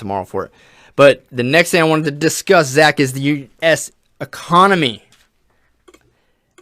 tomorrow for it. But the next thing I wanted to discuss, Zach, is the U.S. economy.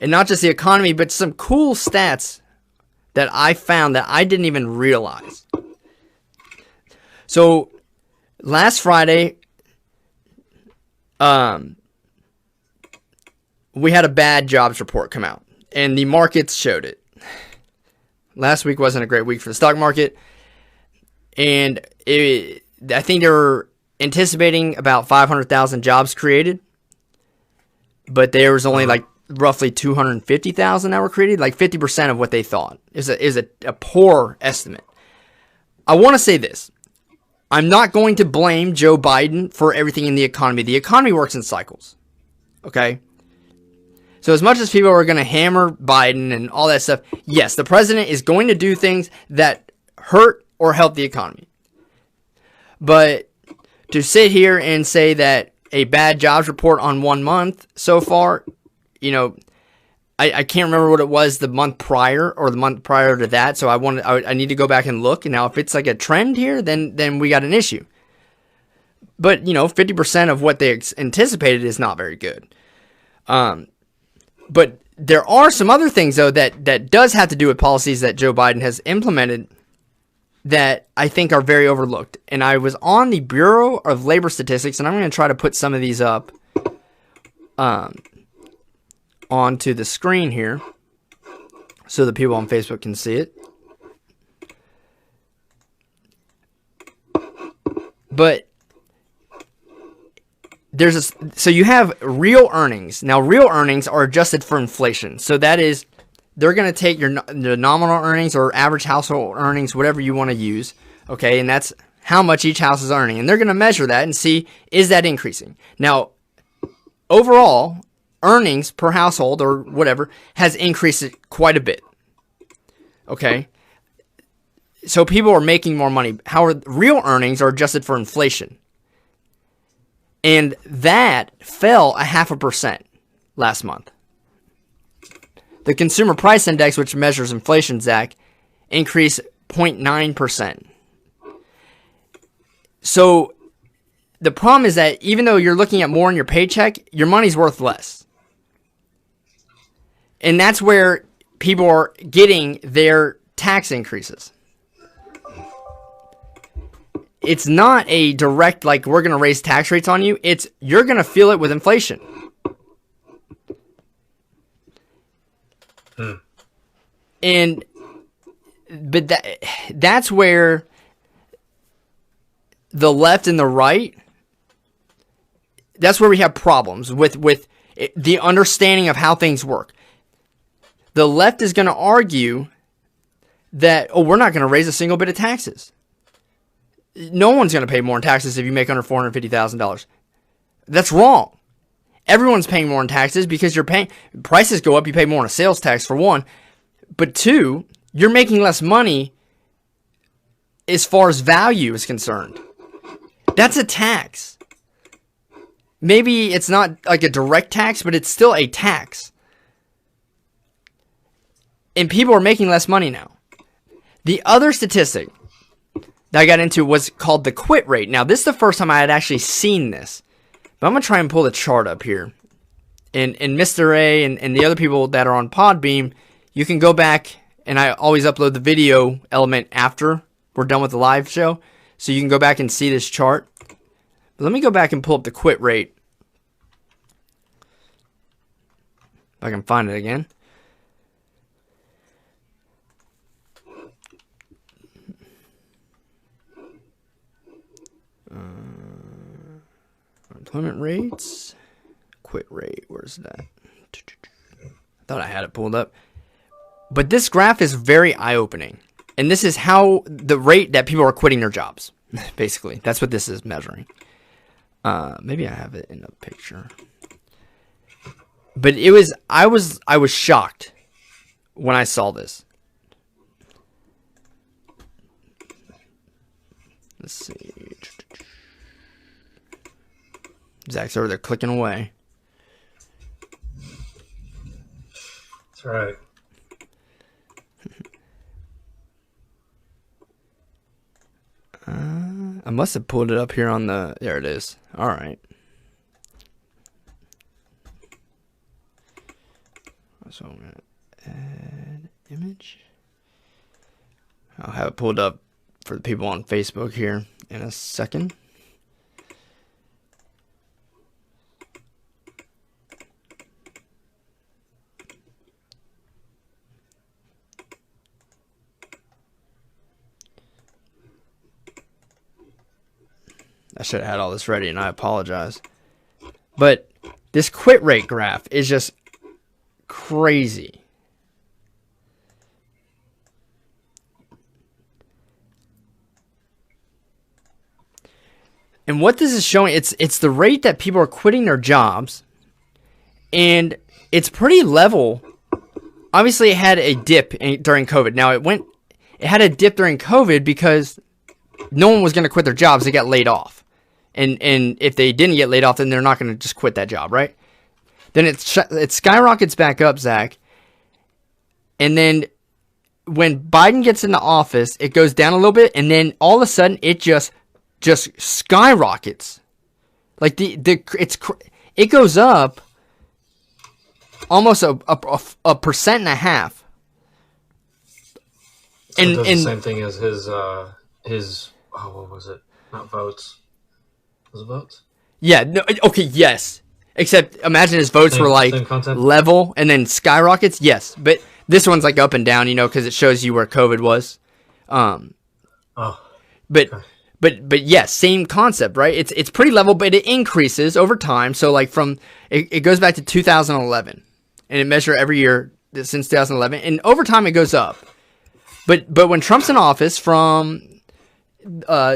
And not just the economy, but some cool stats that I found that I didn't even realize. So, last Friday, we had a bad jobs report come out, and the markets showed it. Last week wasn't a great week for the stock market, and I think they were anticipating about 500,000 jobs created, but there was only like roughly 250,000 that were created, like 50% of what they thought. Is a poor estimate. I want to say this. I'm not going to blame Joe Biden for everything in the economy. The economy works in cycles. Okay? So as much as people are going to hammer Biden and all that stuff, yes, the president is going to do things that hurt or help the economy. But to sit here and say that a bad jobs report on 1 month so far, you know, I can't remember what it was the month prior or the month prior to that. So I need to go back and look. And now if it's like a trend here, then we got an issue. But, you know, 50% of what they anticipated is not very good. But there are some other things, though, that does have to do with policies that Joe Biden has implemented that I think are very overlooked. And I was on the Bureau of Labor Statistics, and I'm going to try to put some of these up onto the screen here so the people on Facebook can see it. But so you have real earnings. Now, real earnings are adjusted for inflation. So that is, they're going to take the nominal earnings or average household earnings, whatever you want to use, okay? And that's how much each house is earning. And they're going to measure that and see, is that increasing? Now, overall, earnings per household or whatever has increased quite a bit, okay? So people are making more money. However, real earnings are adjusted for inflation. And that fell 0.5% last month. The Consumer Price Index, which measures inflation, Zach, increased 0.9%. So the problem is that even though you're looking at more in your paycheck, your money's worth less. And that's where people are getting their tax increases. It's not a direct, like, we're going to raise tax rates on you. It's, you're going to feel it with inflation. But that's where the left and the right, that's where we have problems with the understanding of how things work. The left is going to argue that, we're not going to raise a single bit of taxes. No one's going to pay more in taxes if you make under $450,000. That's wrong. Everyone's paying more in taxes because prices go up, you pay more in a sales tax, for one. But two, you're making less money as far as value is concerned. That's a tax. Maybe it's not like a direct tax, but it's still a tax. And people are making less money now. The other statistic that I got into was called the quit rate. Now, this is the first time I had actually seen this. But I'm going to try and pull the chart up here. And Mr. A and the other people that are on Podbeam, you can go back, and I always upload the video element after we're done with the live show. So you can go back and see this chart. But let me go back and pull up the quit rate. If I can find it again. Employment rates, quit rate, where's that? I thought I had it pulled up. But this graph is very eye-opening. And this is how the rate that people are quitting their jobs. Basically, that's what this is measuring. Maybe I have it in a picture. But I was shocked when I saw this. Let's see. Zach's over there clicking away. That's right. A must have pulled it up here on the... There it is. All right. So I'm going to add image. I'll have it pulled up for the people on Facebook here in a second. I should have had all this ready, and I apologize. But this quit rate graph is just crazy. And what this is showing, it's the rate that people are quitting their jobs, and it's pretty level. Obviously, it had a dip during COVID. Now, it had a dip during COVID because no one was going to quit their jobs. They got laid off. And if they didn't get laid off, then they're not going to just quit that job, right? Then it skyrockets back up, Zach. And then when Biden gets into office, it goes down a little bit, and then all of a sudden it just skyrockets. Like it goes up almost a 1.5%. And does the same thing as his what was it? Not votes. Was it votes? Yeah. No, okay. Yes. Except imagine his votes were like level and then skyrockets. Yes, but this one's like up and down, because it shows you where COVID was. But yes, same concept, right? It's pretty level, but it increases over time. So like it goes back to 2011, and it measures every year since 2011, and over time it goes up. But when Trump's in office from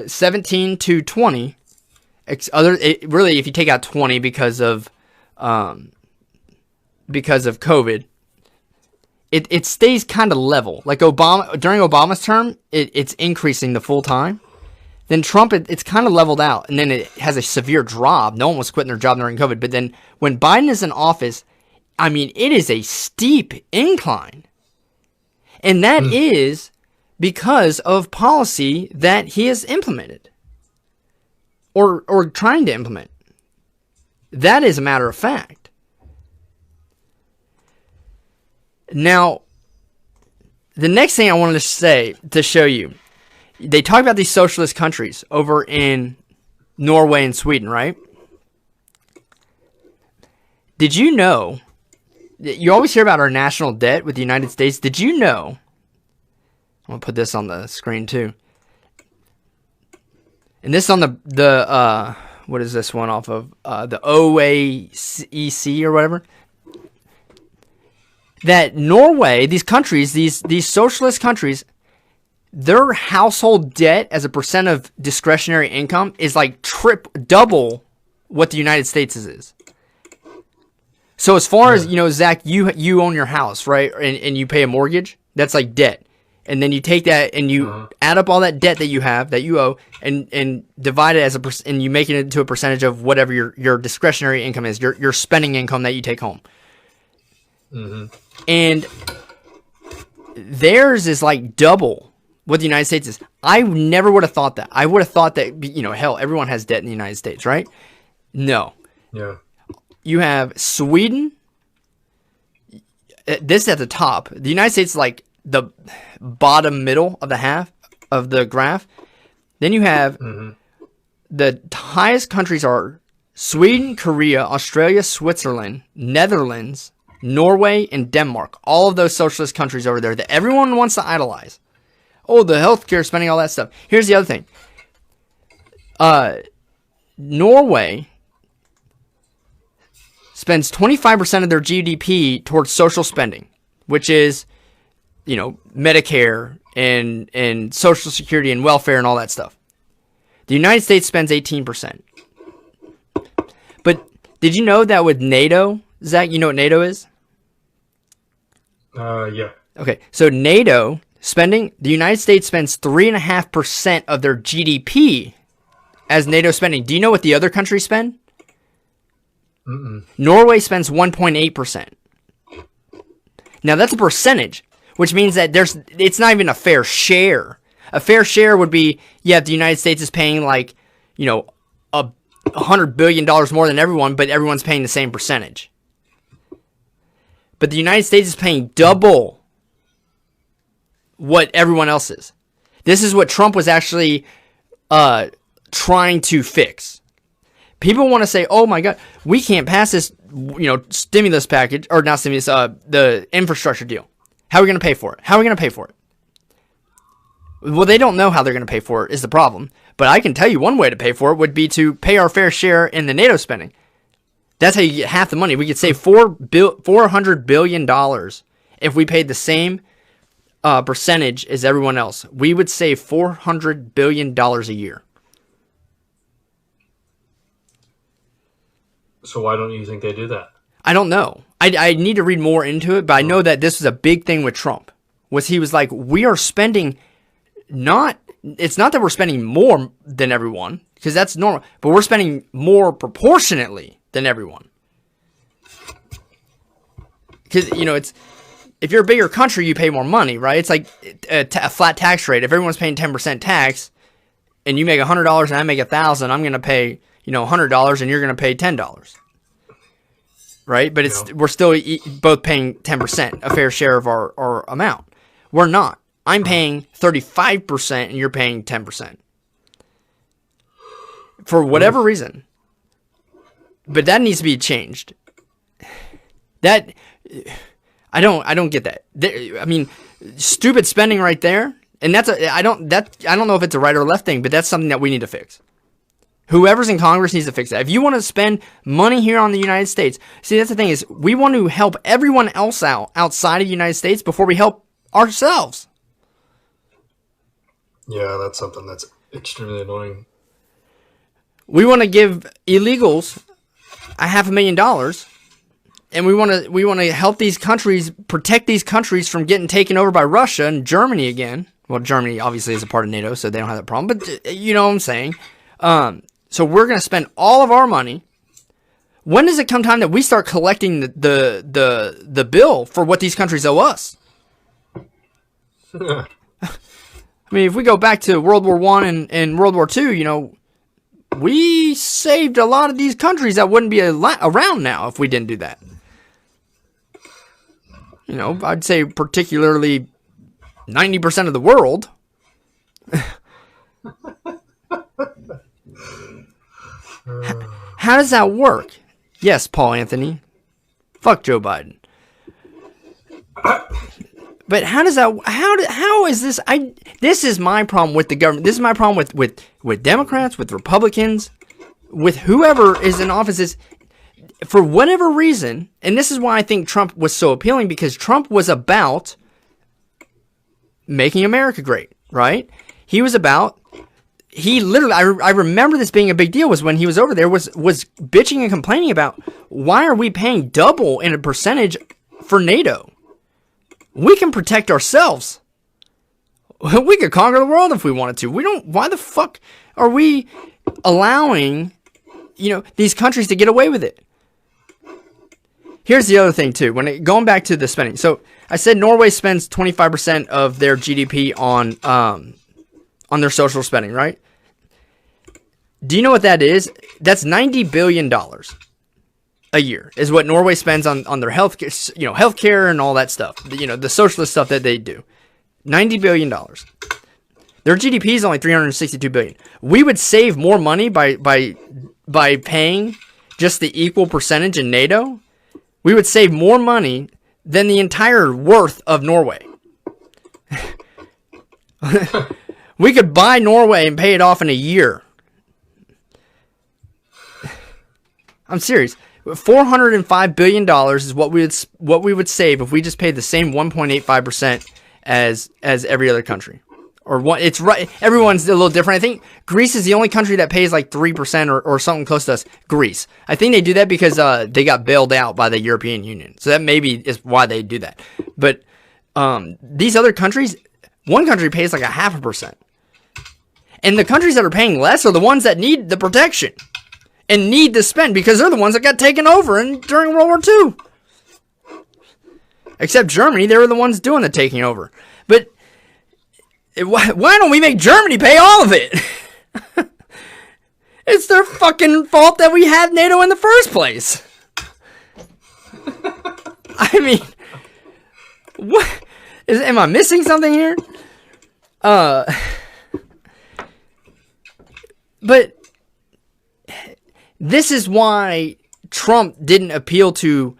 17 to 20. Really, if you take out 20 because of COVID, it stays kind of level. Like during Obama's term, it's increasing the full time. Then Trump, it's kind of leveled out, and then it has a severe drop. No one was quitting their job during COVID. But then when Biden is in office, I mean, it is a steep incline, and that is because of policy that he has implemented. Or trying to implement. That is a matter of fact. Now, the next thing I wanted to show you, they talk about these socialist countries over in Norway and Sweden, right? Did you know, you always hear about our national debt with the United States. Did you know, I'm going to put this on the screen too. And this on the what is this one off of? The OAEC or whatever. That Norway, these countries, these socialist countries, their household debt as a percent of discretionary income is like double what the United States is. So as far as, Zach, you own your house, right? And you pay a mortgage, that's like debt. And then you take that and you add up all that debt that you have, that you owe, and divide it and you make it into a percentage of whatever your discretionary income is, your spending income that you take home. Mm-hmm. And theirs is like double what the United States is. I never would have thought that. I would have thought that, hell, everyone has debt in the United States, right? No. Yeah. You have Sweden. This is at the top. The United States is like the bottom middle of the half of the graph. Then you have the highest countries are Sweden, Korea, Australia, Switzerland, Netherlands, Norway, and Denmark. All of those socialist countries over there that everyone wants to idolize. Oh, the healthcare spending, all that stuff. Here's the other thing. Norway spends 25% of their GDP towards social spending, which is Medicare and Social Security and welfare and all that stuff. The United States spends 18%. But did you know that with NATO, Zach, you know what NATO is? Yeah. Okay, so NATO spending, the United States spends 3.5% of their GDP as NATO spending. Do you know what the other countries spend? Norway spends 1.8%. Now that's a percentage, which means that it's not even a fair share A fair share would be, yeah, the United States is paying like, $100 billion more than everyone, but everyone's paying the same percentage. But the United States is paying double what everyone else is. This is what Trump was actually trying to fix. People want to say, oh my God, we can't pass this, stimulus package, or not stimulus, the infrastructure deal. How are we going to pay for it? How are we going to pay for it? Well, they don't know how they're going to pay for it is the problem. But I can tell you one way to pay for it would be to pay our fair share in the NATO spending. That's how you get half the money. We could save $400 billion if we paid the same percentage as everyone else. We would save $400 billion a year. So why don't you think they do that? I don't know. I need to read more into it, but I know that this was a big thing with Trump. He was like, we are spending it's not that we're spending more than everyone, because that's normal, but we're spending more proportionately than everyone. Because, it's, if you're a bigger country, you pay more money, right? It's like a flat tax rate. If everyone's paying 10% tax, and you make $100 and I make $1,000, I'm going to pay, $100 and you're going to pay $10. Right? But we're still both paying 10%, a fair share of our amount. We're not. I'm paying 35% and you're paying 10%. For whatever reason. But that needs to be changed. I don't get that. Stupid spending right there. And I don't know if it's a right or left thing, but that's something that we need to fix. Whoever's in Congress needs to fix that. If you want to spend money here on the United States, see, that's the thing is we want to help everyone else out outside of the United States before we help ourselves. Yeah, that's something that's extremely annoying. We want to give illegals $500,000, and we want to help these countries, protect these countries from getting taken over by Russia and Germany again. Well, Germany obviously is a part of NATO, so they don't have that problem. But you know what I'm saying. So we're going to spend all of our money. When does it come time that we start collecting the bill for what these countries owe us? I mean, if we go back to World War I and World War II, we saved a lot of these countries that wouldn't be around now if we didn't do that. I'd say particularly 90% of the world. How does that work? Yes, Paul Anthony. Fuck Joe Biden. But how does that? How is this? This is my problem with the government. This is my problem with Democrats, with Republicans, with whoever is in office. Is for whatever reason, and this is why I think Trump was so appealing, because Trump was about making America great, right? He literally, I remember this being a big deal, was when he was over there, was bitching and complaining about, why are we paying double in a percentage for NATO? We can protect ourselves. We could conquer the world if we wanted to. Why the fuck are we allowing, these countries to get away with it? Here's the other thing too, going back to the spending. So I said Norway spends 25% of their GDP on their social spending, right? Do you know what that is? That's $90 billion a year is what Norway spends on their healthcare and all that stuff. The socialist stuff that they do. $90 billion. Their GDP is only $362 billion. We would save more money by paying just the equal percentage in NATO. We would save more money than the entire worth of Norway. We could buy Norway and pay it off in a year. I'm serious. $405 billion is what we would save if we just paid the same 1.85% as every other country. It's right. Everyone's a little different. I think Greece is the only country that pays like 3% or something close to us. Greece. I think they do that because they got bailed out by the European Union. So that maybe is why they do that. But these other countries, one country pays like 0.5%. And the countries that are paying less are the ones that need the protection and need to spend, because they're the ones that got taken over during World War II. Except Germany, they were the ones doing the taking over. But Why don't we make Germany pay all of it? It's their fucking fault that we had NATO in the first place. I mean, what? Am I missing something here? But this is why Trump didn't appeal to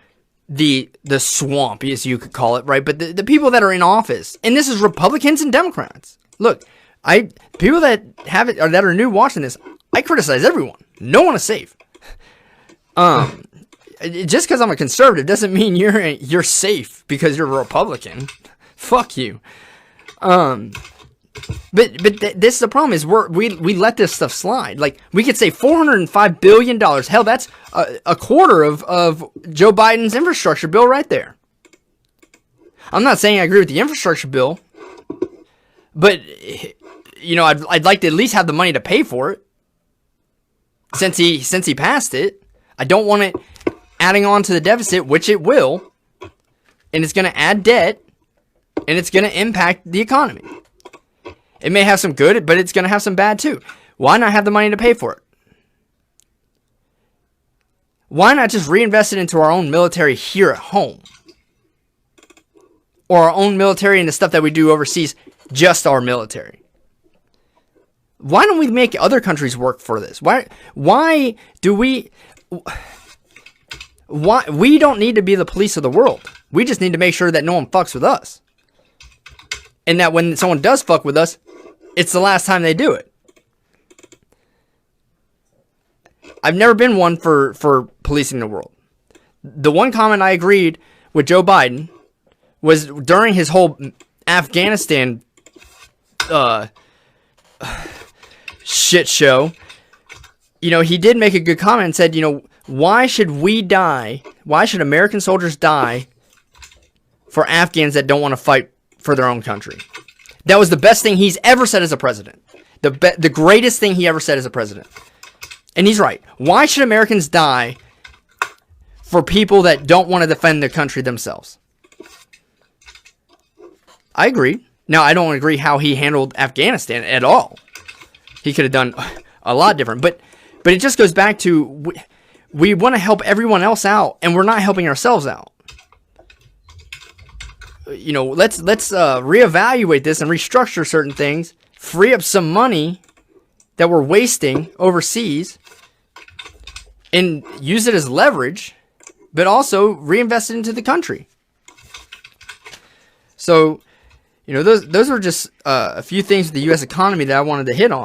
the swamp, as you could call it, right? But the people that are in office, and this is Republicans and Democrats. Look, people that have it or that are new watching this, I criticize everyone. No one is safe. Just because I'm a conservative doesn't mean you're safe because you're a Republican. Fuck you. But this is the problem is we let this stuff slide. Like, we could say $405 billion. Hell, that's a quarter of Joe Biden's infrastructure bill right there. I'm not saying I agree with the infrastructure bill, but I'd like to at least have the money to pay for it. Since he passed it, I don't want it adding on to the deficit, which it will, and it's going to add debt, and it's going to impact the economy. It may have some good, but it's going to have some bad too. Why not have the money to pay for it? Why not just reinvest it into our own military here at home? Or our own military and the stuff that we do overseas, just our military? Why don't we make other countries work for this? Why do we... We don't need to be the police of the world. We just need to make sure that no one fucks with us. And that when someone does fuck with us, it's the last time they do it. I've never been one for policing the world. The one comment I agreed with Joe Biden was during his whole Afghanistan shit show. He did make a good comment and said, why should we die? Why should American soldiers die for Afghans that don't want to fight for their own country? That was the best thing he's ever said as a president. The greatest thing he ever said as a president. And he's right. Why should Americans die for people that don't want to defend their country themselves? I agree. Now, I don't agree how he handled Afghanistan at all. He could have done a lot different. But it just goes back to we want to help everyone else out, and we're not helping ourselves out. Let's reevaluate this and restructure certain things, free up some money that we're wasting overseas, and use it as leverage, but also reinvest it into the country. So, those are just a few things with the U.S. economy that I wanted to hit on.